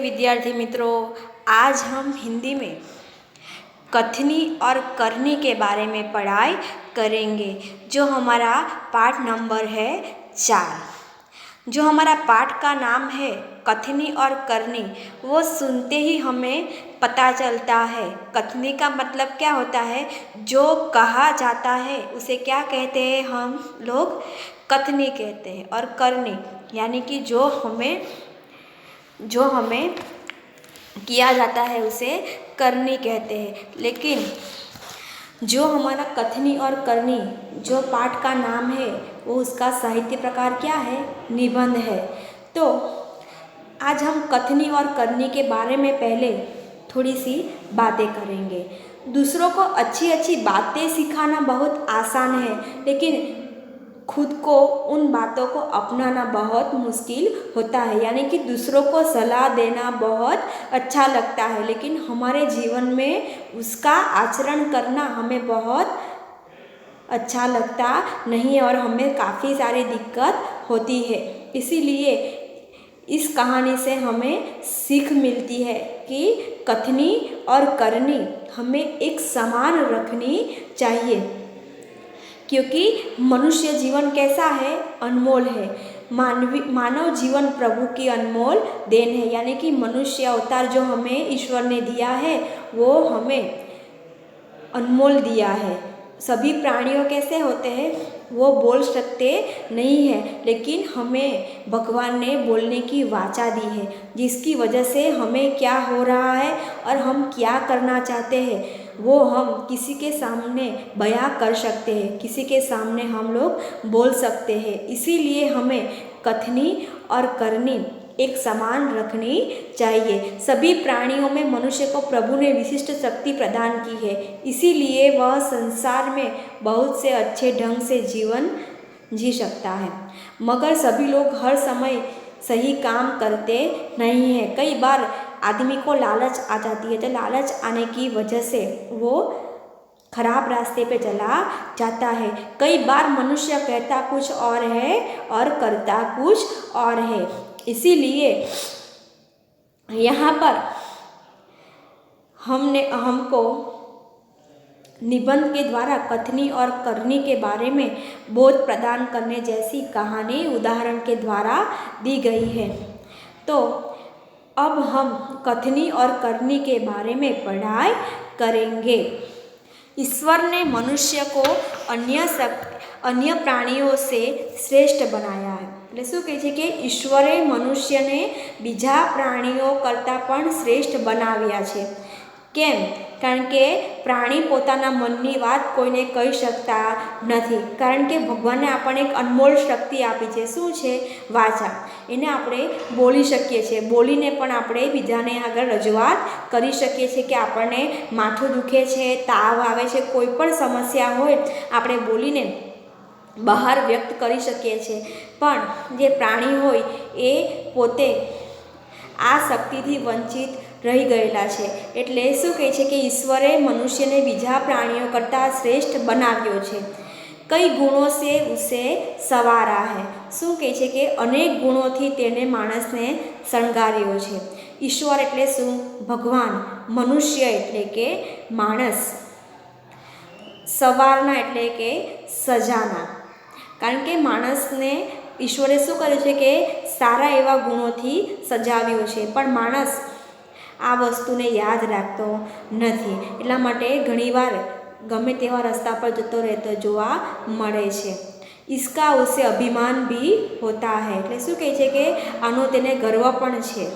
विद्यार्थी मित्रों, आज हम हिंदी में कथनी और करनी के बारे में पढ़ाई करेंगे। जो हमारा पाठ नंबर है 4। जो हमारा पाठ का नाम है कथनी और करनी, वो सुनते ही हमें पता चलता है कथनी का मतलब क्या होता है। जो कहा जाता है उसे क्या कहते हैं, हम लोग कथनी कहते हैं। और करनी यानी कि जो हमें किया जाता है उसे करनी कहते हैं। लेकिन जो हमारा कथनी और करनी जो पाठ का नाम है, वो उसका साहित्य प्रकार क्या है, निबंध है। तो आज हम कथनी और करनी के बारे में पहले थोड़ी सी बातें करेंगे। दूसरों को अच्छी अच्छी बातें सिखाना बहुत आसान है, लेकिन खुद को उन बातों को अपनाना बहुत मुश्किल होता है। यानी कि दूसरों को सलाह देना बहुत अच्छा लगता है, लेकिन हमारे जीवन में उसका आचरण करना हमें बहुत अच्छा लगता नहीं है और हमें काफ़ी सारी दिक्कत होती है। इसीलिए इस कहानी से हमें सीख मिलती है कि कथनी और करनी हमें एक समान रखनी चाहिए, क्योंकि मनुष्य जीवन कैसा है, अनमोल है। मानव जीवन प्रभु की अनमोल देन है। यानी कि मनुष्य अवतार जो हमें ईश्वर ने दिया है, वो हमें अनमोल दिया है। सभी प्राणियों कैसे होते हैं, वो बोल सकते नहीं है, लेकिन हमें भगवान ने बोलने की वाचा दी है, जिसकी वजह से हमें क्या हो रहा है और हम क्या करना चाहते हैं वो हम किसी के सामने बयां कर सकते हैं, किसी के सामने हम लोग बोल सकते हैं। इसीलिए हमें कथनी और करनी एक समान रखनी चाहिए। सभी प्राणियों में मनुष्य को प्रभु ने विशिष्ट शक्ति प्रदान की है, इसीलिए वह संसार में बहुत से अच्छे ढंग से जीवन जी सकता है। मगर सभी लोग हर समय सही काम करते नहीं हैं। कई बार आदमी को लालच आ जाती है, तो लालच आने की वजह से वो खराब रास्ते पे चला जाता है। कई बार मनुष्य कहता कुछ और है और करता कुछ और है। इसीलिए यहाँ पर हमको निबंध के द्वारा कथनी और करनी के बारे में बोध प्रदान करने जैसी कहानी उदाहरण के द्वारा दी गई है। तो अब हम कथनी और करनी के बारे में पढ़ाई करेंगे। ईश्वर ने मनुष्य को अन्य प्राणियों से श्रेष्ठ बनाया है। એટલે શું કહે છે કે ઈશ્વરે મનુષ્યને બીજા પ્રાણીઓ કરતાં પણ શ્રેષ્ઠ બનાવ્યા છે। કેમ? કારણ કે પ્રાણી પોતાના મનની વાત કોઈને કહી શકતા નથી, કારણ કે ભગવાને આપણને એક અનમોલ શક્તિ આપી છે। શું છે? વાચા। એને આપણે બોલી શકીએ છીએ, બોલીને પણ આપણે બીજાને આગળ રજૂઆત કરી શકીએ છીએ કે આપણને માથું દુખે છે, તાવ આવે છે, કોઈ પણ સમસ્યા હોય આપણે બોલીને બહાર વ્યક્ત કરી શકીએ છીએ। પણ જે પ્રાણી હોય એ પોતે આ શક્તિથી વંચિત રહી ગયેલા છે। એટલે શું કહે છે કે ઈશ્વરે મનુષ્યને બીજા પ્રાણીઓ કરતાં શ્રેષ્ઠ બનાવ્યો છે। કઈ ગુણો से उसे सवारा है। શું કહે છે કે અનેક ગુણોથી તેને માણસને શણગાર્યો છે। ઈશ્વર એટલે શું? ભગવાન। મનુષ્ય એટલે કે માણસ। સવારના એટલે કે સજાના। કારણ કે માણસને ઈશ્વરે શું કર્યું છે કે સારા એવા ગુણોથી સજાવ્યો છે, પણ માણસ આ વસ્તુને યાદ રાખતો નથી। એટલા માટે ઘણીવાર ગમે તેવા રસ્તા પર જતો રહેતો જોવા મળે છે। इसका उसे अभिमान भी होता है। એટલે શું કહે છે કે આનો તેને ગર્વ પણ છે।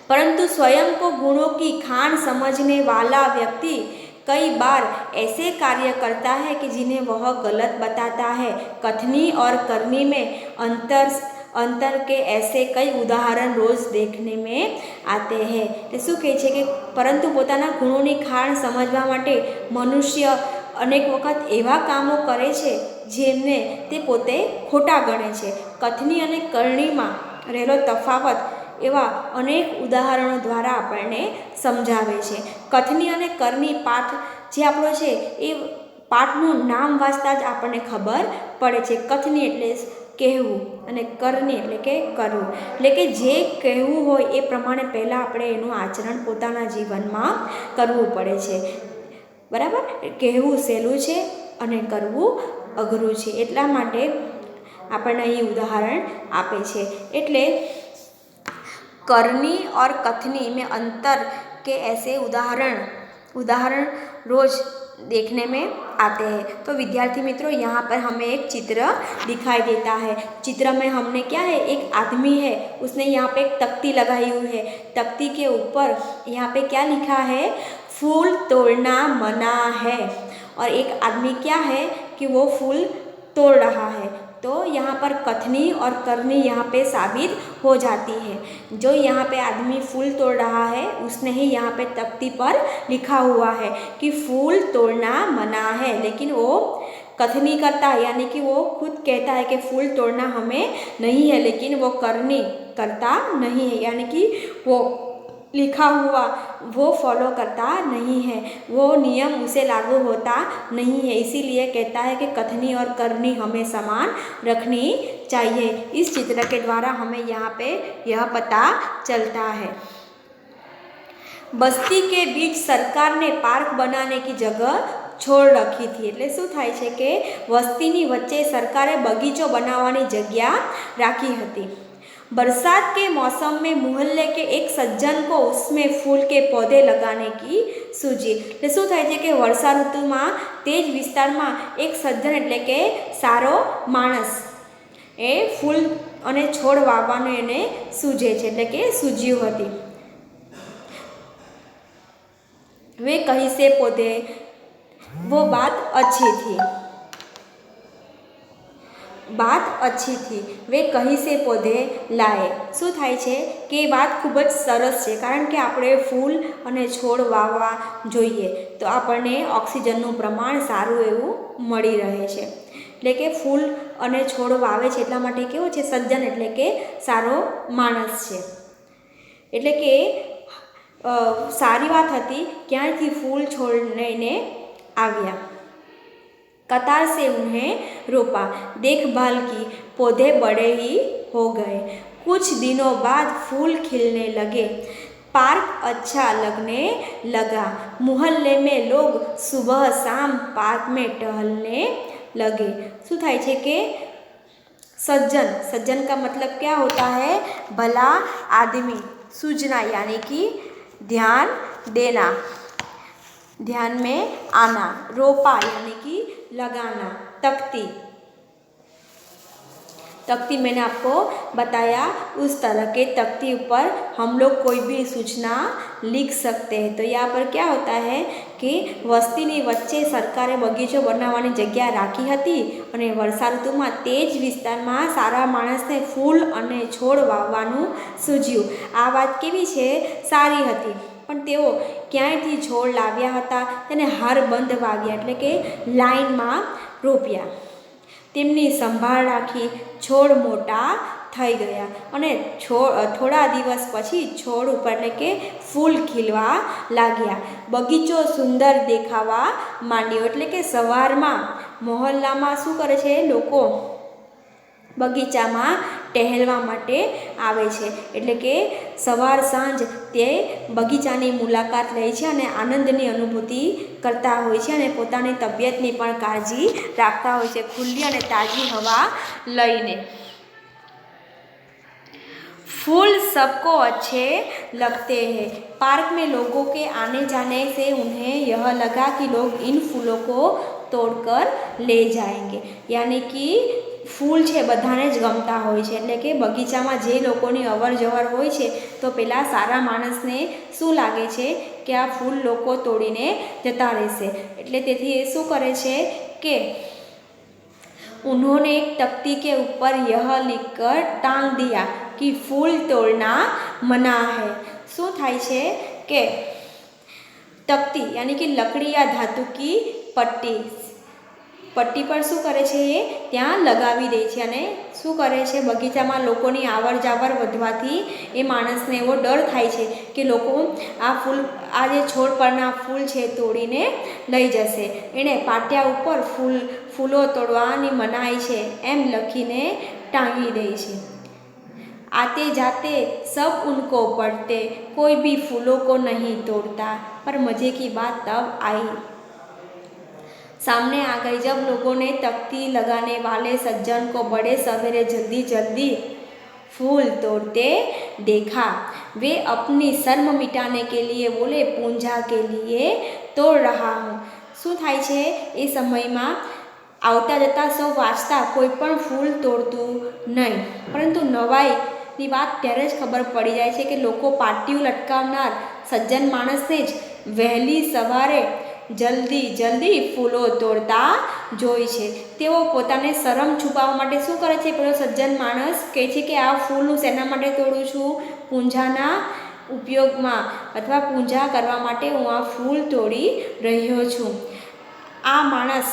परंतु स्वयं को गुणों की खान समझने वाला व्यक्ति कई बार ऐसे कार्य करता है कि जिन्हें वह गलत बताता है। कथनी और करनी में अंतर के ऐसे कई उदाहरण रोज देखने में आते हैं। तो શું કહે છે કે પરંતુ પોતાના ગુણોની ખાણ સમજવા માટે મનુષ્ય અનેક વખત એવા કામો કરે છે જેમને તે પોતે ખોટા ગણે છે। કથની અને કરણીમાં રહેલો તફાવત એવા અનેક ઉદાહરણો દ્વારા આપણને સમજાવે છે। કથની અને કરણી પાઠ જે આપણો છે એ પાઠનું નામ વાંચતા જ આપણને ખબર પડે છે। કથની એટલે કહેવું અને કરણી એટલે કે કરવું, એટલે કે જે કહેવું હોય એ પ્રમાણે પહેલાં આપણે એનું આચરણ પોતાના જીવનમાં કરવું પડે છે, બરાબર. કહેવું સહેલું છે અને કરવું અઘરું છે, એટલા માટે આપણને અહીં ઉદાહરણ આપે છે. એટલે करनी और कथनी में अंतर के ऐसे उदाहरण रोज देखने में आते हैं. तो विद्यार्थी मित्रों, यहाँ पर हमें एक चित्र दिखाई देता है. चित्र में हमने क्या है, एक आदमी है, उसने यहाँ पे एक तख्ती लगाई हुई है. तख्ती के ऊपर यहाँ पे क्या लिखा है, फूल तोड़ना मना है. और एक आदमी क्या है कि वो फूल तोड़ रहा है. तो यहाँ पर कथनी और करनी यहाँ पे साबित हो जाती है. जो यहाँ पे आदमी फूल तोड़ रहा है उसने ही यहाँ पे तख्ती पर लिखा हुआ है कि फूल तोड़ना मना है, लेकिन वो कथनी करता है, यानी कि वो खुद कहता है कि फूल तोड़ना हमें नहीं है, लेकिन वो करनी करता नहीं है, यानी कि वो लिखा हुआ वो फॉलो करता नहीं है, वो नियम उसे लागू होता नहीं है. इसीलिए कहता है कि कथनी और करनी हमें समान रखनी चाहिए. इस चित्र के द्वारा हमें यहाँ पे यह पता चलता है. बस्ती के बीच सरकार ने पार्क बनाने की जगह છોડ રખી હતી. એટલે શું થાય છે કે વસ્તીની વચ્ચે સરકારે બગીચો બનાવવાની જગ્યા રાખી હતી. बरसात के मौसम में मोहल्ले के एक सज्जन को उसमें फूल के पौधे लगाने की सूझी. એટલે શું થાય છે કે વર્ષા ઋતુમાં તે જ વિસ્તારમાં એક સજ્જન એટલે કે સારો માણસ એ ફૂલ અને છોડ વાવવાનું એને સૂઝે છે, એટલે કે સૂઝ્યું હતી. वे कहीं से पौधे, वो बात अच्छी थी. वे कहीं से पौधे लाए. શું થાય છે કે એ વાત ખૂબ જ સરસ છે, કારણ કે આપણે ફૂલ અને છોડ વાવવા જોઈએ તો આપણને ઓક્સિજનનું પ્રમાણ સારું એવું મળી રહે છે. એટલે કે ફૂલ અને છોડ વાવે છે એટલા માટે કેવો છે, સજ્જન એટલે કે સારો માણસ છે. એટલે કે સારી વાત હતી, ક્યાંથી ફૂલ છોડ લઈને આવ્યા. कतार से उन्हें रोपा, देखभाल की, पौधे बड़े ही हो गए. कुछ दिनों बाद फूल खिलने लगे. पार्क अच्छा लगने लगा. मोहल्ले में लोग सुबह शाम पार्क में टहलने लगे. શું થાય છે કે सज्जन का मतलब क्या होता है, भला आदमी. सूझना यानी कि ध्यान देना, ध्यान में आना. रोपा यानी कि लगाना. तख्ती मैंने आपको बताया, उस तरह के तख्ती ऊपर हम लोग कोई भी सूचना लिख सकते हैं. तो यहाँ पर क्या होता है कि વસ્તીની વચ્ચે સરકારે બગીચો બનાવવાની જગ્યા રાખી હતી અને વર્ષા ઋતુમાં તે જ વિસ્તારમાં સારા માણસને ફૂલ અને છોડ વાવવાનું સૂઝ્યું. આ વાત કેવી છે, સારી હતી. પણ તેઓ ક્યાંયથી છોડ લાવ્યા હતા, તેને હારબંધ વાવ્યા, એટલે કે લાઈનમાં રોપ્યા. તેમની સંભાળ રાખી, છોડ મોટા થઈ ગયા અને થોડા દિવસ પછી છોડ ઉપર એટલે કે ફૂલ ખીલવા લાગ્યા. બગીચો સુંદર દેખાવા માંડ્યો. એટલે કે સવારમાં મહોલ્લામાં શું કરે છે, લોકો બગીચામાં ટહેલવા માટે આવે છે. એટલે કે સવાર સાંજ તે બગીચાની મુલાકાત લે છે અને આનંદની અનુભૂતિ કરતા હોય છે અને પોતાની તબિયતની પણ કાળજી રાખતા હોય છે, ખુલ્લી અને તાજી હવા લઈને. फूल सबको अच्छे लगते हैं. पार्क में लोगों के आने जाने से उन्हें यह लगा कि लोग इन फूलों को तोड़कर ले जाएंगे. यानी कि ફૂલ છે બધાને જ ગમતા હોય છે. એટલે કે બગીચામાં જે લોકોની અવર જવર હોય છે તો પેલા સારા માણસને શું લાગે છે કે આ ફૂલ લોકો તોડીને જતા રહેશે. એટલે તેથી એ શું કરે છે કે उन्होंने एक तख्ती के ऊपर यह लिखकर टांग दिया कि फूल तोड़ना मना है. શું થાય છે કે तख्ती यानी कि लकड़ी या धातु की पट्टी પટ્ટી પર શું કરે છે, એ ત્યાં લગાવી દે છે અને શું કરે છે, બગીચામાં લોકોની આવર જાવર વધવાથી એ માણસને એવો ડર થાય છે કે લોકો આ જે છોડ પરના ફૂલ છે તોડીને લઈ જશે. એણે પાટિયા ઉપર ફૂલો તોડવાની મનાઈ છે એમ લખીને ટાંગી દે છે. आते जाते सब उनको पढ़ते, कोई भी फूलों को नहीं तोड़ता. पर मज़े की बात तब आई, सामने आ गई जब लोगों ने तख्ती लगाने वाले सज्जन को बड़े सवेरे जल्दी जल्दी फूल तोड़ते देखा. वे अपनी शर्म मिटाने के लिए बोले, पूंजा के लिए तोड़ रहा हूँ. શું થાય છે, એ સમયમાં આવતા જતા સૌ વાંચતા કોઈ પણ ફૂલ તોડતું નહીં. પરંતુ નવાઈની વાત ત્યારે જ ખબર પડી જાય છે કે લોકો પાટિયું લટકાવનાર સજ્જન માણસને જ વહેલી સવારે જલ્દી ફૂલો તોડતા જોઈ છે. તેઓ પોતાને શરમ છુપાવવા માટે શું કરે છે, પેલો સજ્જન માણસ કહે છે કે આ ફૂલ હું શેના માટે તોડું છું, પૂંજાના ઉપયોગમાં અથવા પૂજા કરવા માટે હું આ ફૂલ તોડી રહ્યો છું. આ માણસ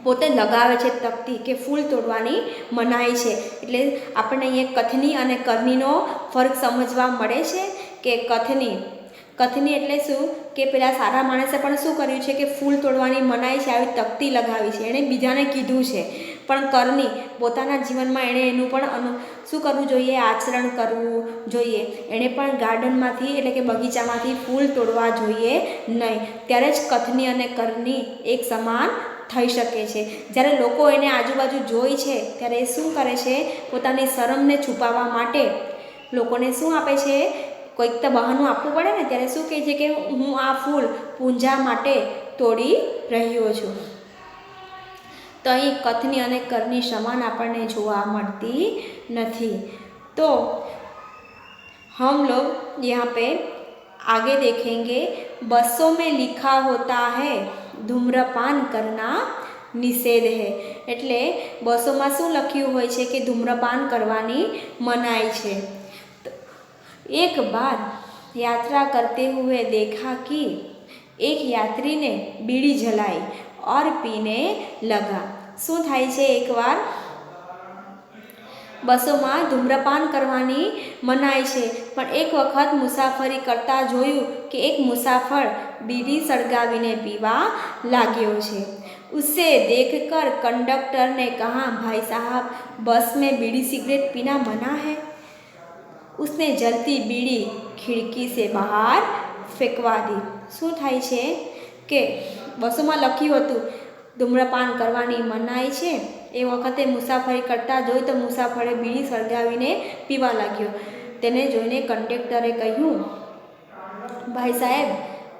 પોતે લગાવે છે તકતી કે ફૂલ તોડવાની મનાઈ છે. એટલે આપણને અહીંયા કથની અને કરનીનો ફરક સમજવા મળે છે કે કથની એટલે શું કે પેલા સારા માણસે પણ શું કર્યું છે કે ફૂલ તોડવાની મનાઈ છે, આવી તકતી લગાવી છે, એણે બીજાને કીધું છે. પણ કરની પોતાના જીવનમાં એણે એનું પણ શું કરવું જોઈએ, આચરણ કરવું જોઈએ. એણે પણ ગાર્ડનમાંથી એટલે કે બગીચામાંથી ફૂલ તોડવા જોઈએ નહીં. ત્યારે જ કથની અને કરની એક સમાન થઈ શકે છે. જ્યારે લોકો એને આજુબાજુ જોઈ છે ત્યારે એ શું કરે છે, પોતાની શરમને છુપાવવા માટે લોકોને શું આપે છે, કોઈક તો બહાનું આપવું પડે ને, ત્યારે શું કહે છે કે હું આ ફૂલ પૂંજા માટે તોડી રહ્યો છું. તો અહીં કથની અને કરની સમાન આપણને જોવા મળતી નથી. તો हम लोग यहाँ पे आगे देखेंगे, बसों में लिखा होता है धूम्रपान करना निषेध है. એટલે બસોમાં શું લખ્યું હોય છે કે ધૂમ્રપાન કરવાની મનાઈ છે. एक बार यात्रा करते हुए देखा कि एक यात्री ने बीड़ी जलाई और पीने लगा. શું થાય છે, એકવાર બસોમાં ધૂમ્રપાન કરવાની મનાઈ છે, પણ એક વખત મુસાફરી કરતા જોયું કે એક મુસાફર બીડી સળગાવીને પીવા લાગ્યો છે. उसे देखकर कंडक्टर ने कहा, भाई साहब बस में बीड़ी सिगरेट पीना मना है. उसने जलती बीड़ी खिड़की से बहार फेंकवा दी. શું થાય છે કે બસોમાં લખ્યું હતું ધૂમ્રપાન કરવાની મનાઈ છે, એ વખતે મુસાફરી કરતા જોઈ તો મુસાફરે બીડી સળગાવીને પીવા લાગ્યો. તેને જોઈને કંડક્ટરે કહ્યું, ભાઈ સાહેબ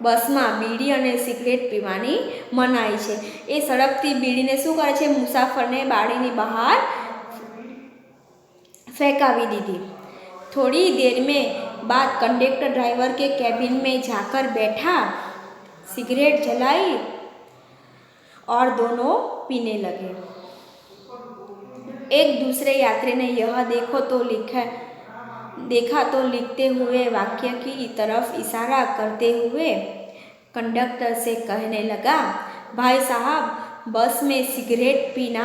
બસમાં બીડી અને સિગરેટ પીવાની મનાઈ છે. એ સળગતી બીડીને શું કરે છે, મુસાફરને બારીની બહાર ફેંકાવી दीदी. थोड़ी देर में बाद कंडक्टर ड्राइवर के कैबिन में जाकर बैठा, सिगरेट जलाई और दोनों पीने लगे. एक दूसरे यात्री ने यह देखा तो लिखते हुए वाक्य की तरफ इशारा करते हुए कंडक्टर से कहने लगा, भाई साहब बस में सिगरेट पीना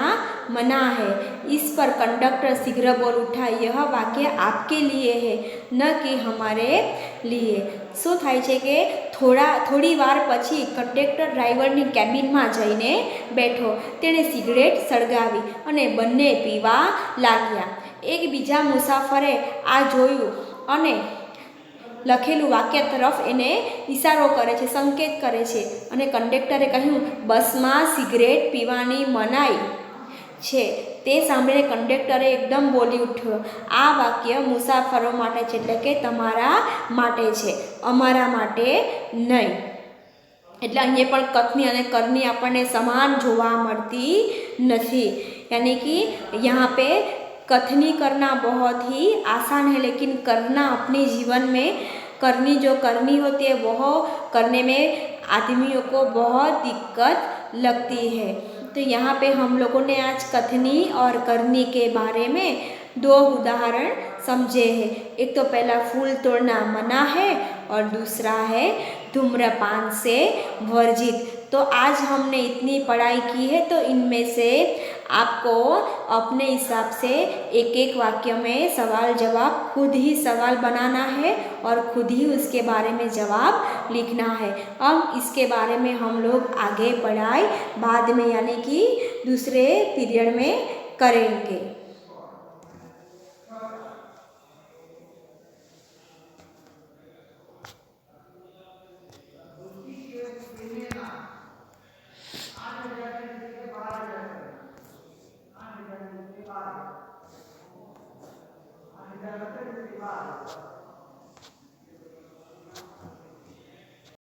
मना है. इस पर कंडक्टर शीघ्र बोल उठा, यह वाक्य आपके लिए है न कि हमारे लिए. શું થાય છે કે થોડી વાર પછી કંડક્ટર ડ્રાઈવરની કેબિનમાં જઈને બેઠો. તેણે સિગરેટ સળગાવી અને બંને પીવા લાગ્યા. એક બીજા મુસાફરે આ જોયું અને લખેલું વાક્ય તરફ એને ઇશારો કરે છે, સંકેત કરે છે. અને કંડક્ટરે કહ્યું, બસમાં સિગરેટ પીવાની મનાઈ છે. તે સાંભળીને કંડક્ટરે એકદમ બોલી ઉઠ્યો, આ વાક્ય મુસાફરો માટે છે, એટલે કે તમારા માટે છે, અમારા માટે નહીં. એટલે અહીંયા પણ કથની અને કરની આપણને સમાન જોવા મળતી નથી. यानी कि यहाँ पे कथनी करना बहुत ही आसान है, लेकिन करना अपने जीवन में करनी जो करनी होती है वह करने में आदमियों को बहुत दिक्कत लगती है. तो यहाँ पे हम लोगों ने आज कथनी और करनी के बारे में 2 उदाहरण समझे हैं. एक तो पहला फूल तोड़ना मना है और दूसरा है धूम्रपान से वर्जित. तो आज हमने इतनी पढ़ाई की है, तो इनमें से आपको अपने हिसाब से एक एक वाक्य में सवाल जवाब खुद ही सवाल बनाना है और खुद ही उसके बारे में जवाब लिखना है। अब इसके बारे में हम लोग आगे पढ़ाई बाद में यानी कि दूसरे पीरियड में करेंगे।